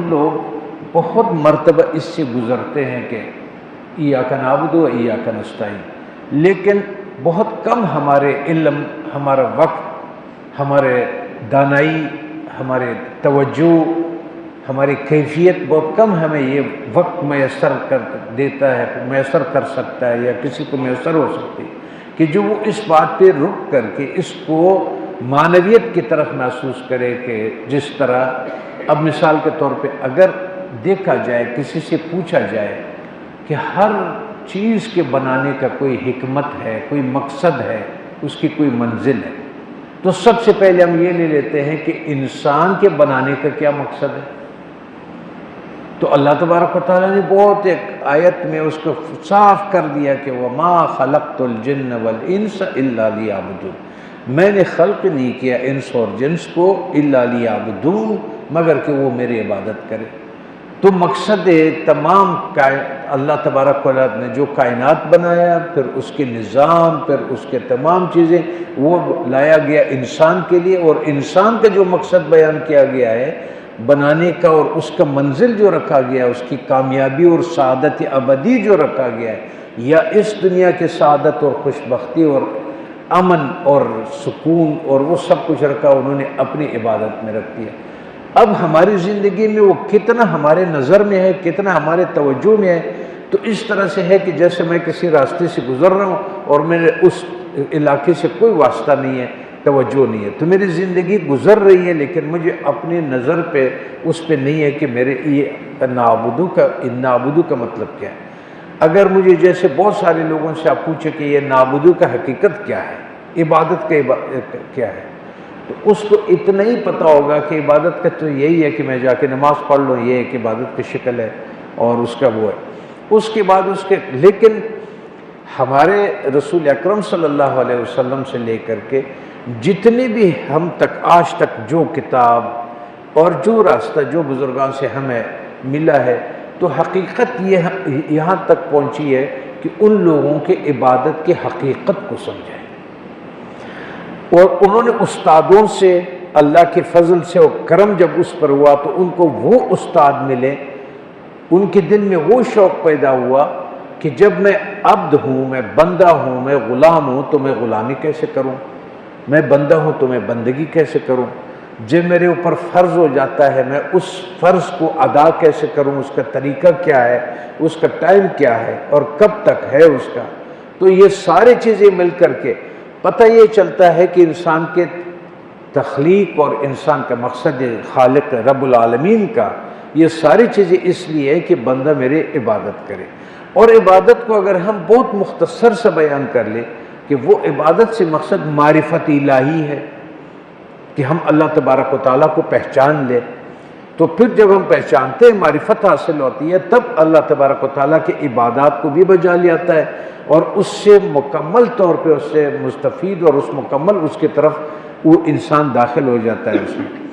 لوگ بہت مرتبہ اس سے گزرتے ہیں کہ ایاک نعبد و ایاک نستعین، لیکن بہت کم ہمارے علم، ہمارا وقت، ہمارے دانائی، ہمارے توجہ، ہماری کیفیت بہت کم ہمیں یہ وقت میسر کر دیتا ہے، میسر کر سکتا ہے یا کسی کو میسر ہو سکتی کہ جو وہ اس بات پہ رک کر کے اس کو معنویت کی طرف محسوس کرے کہ جس طرح اب مثال کے طور پہ اگر دیکھا جائے، کسی سے پوچھا جائے کہ ہر چیز کے بنانے کا کوئی حکمت ہے، کوئی مقصد ہے، اس کی کوئی منزل ہے، تو سب سے پہلے ہم یہ لے لیتے ہیں کہ انسان کے بنانے کا کیا مقصد ہے۔ تو اللہ تبارک و تعالیٰ نے بہت ایک آیت میں اس کو صاف کر دیا کہ وَمَا خَلَقْتُ الْجِنَّ وَالْإِنسَ إِلَّا لِيَعْبُدُونَ، میں نے خلق نہیں کیا انس اور جنس کو إِلَّا لِيَعْبُدُونَ، مگر کہ وہ میری عبادت کرے۔ تو مقصد تمام اللہ تبارک و تعالیٰ نے جو کائنات بنایا، پھر اس کے نظام، پھر اس کے تمام چیزیں وہ لایا گیا انسان کے لیے، اور انسان کا جو مقصد بیان کیا گیا ہے بنانے کا، اور اس کا منزل جو رکھا گیا، اس کی کامیابی اور سعادت ابدی جو رکھا گیا ہے، یا اس دنیا کے سعادت اور خوشبختی اور امن اور سکون اور وہ سب کچھ رکھا، انہوں نے اپنی عبادت میں رکھ دیا۔ اب ہماری زندگی میں وہ کتنا ہمارے نظر میں ہے، کتنا ہمارے توجہ میں ہے، تو اس طرح سے ہے کہ جیسے میں کسی راستے سے گزر رہا ہوں اور میرے اس علاقے سے کوئی واسطہ نہیں ہے، توجہ نہیں ہے، تو میری زندگی گزر رہی ہے، لیکن مجھے اپنی نظر پہ اس پہ نہیں ہے کہ میرے یہ نعبدو کا مطلب کیا ہے۔ اگر مجھے جیسے بہت سارے لوگوں سے آپ پوچھیں کہ یہ نعبدو کا حقیقت کیا ہے، عبادت کا کیا ہے، تو اس کو اتنا ہی پتہ ہوگا کہ عبادت کا تو یہی ہے کہ میں جا کے نماز پڑھ لوں، یہ ایک عبادت کی شکل ہے اور اس کا وہ ہے۔ اس کے بعد لیکن ہمارے رسول اکرم صلی اللہ علیہ وسلم سے لے کر کے جتنے بھی ہم تک آج تک جو کتاب اور جو راستہ جو بزرگان سے ہمیں ملا ہے، تو حقیقت یہاں تک پہنچی ہے کہ ان لوگوں کے عبادت کی حقیقت کو سمجھیں، اور انہوں نے استادوں سے اللہ کے فضل سے اور کرم جب اس پر ہوا تو ان کو وہ استاد ملے، ان کے دل میں وہ شوق پیدا ہوا کہ جب میں عبد ہوں، میں بندہ ہوں، میں غلام ہوں، تو میں غلامی کیسے کروں، میں بندہ ہوں تو میں بندگی کیسے کروں، جب میرے اوپر فرض ہو جاتا ہے میں اس فرض کو ادا کیسے کروں، اس کا طریقہ کیا ہے، اس کا ٹائم کیا ہے اور کب تک ہے اس کا۔ تو یہ ساری چیزیں مل کر کے پتہ یہ چلتا ہے کہ انسان کے تخلیق اور انسان کا مقصد خالق رب العالمین کا یہ ساری چیزیں اس لیے ہے کہ بندہ میرے عبادت کرے۔ اور عبادت کو اگر ہم بہت مختصر سے بیان کر لیں کہ وہ عبادت سے مقصد معرفت الہی ہے کہ ہم اللہ تبارک و تعالیٰ کو پہچان لیں، تو پھر جب ہم پہچانتے ہیں، معرفت حاصل ہوتی ہے، تب اللہ تبارک و تعالیٰ کی عبادات کو بھی بجا لاتا ہے اور اس سے مکمل طور پہ اس سے مستفید اور اس کی طرف وہ انسان داخل ہو جاتا ہے اس میں۔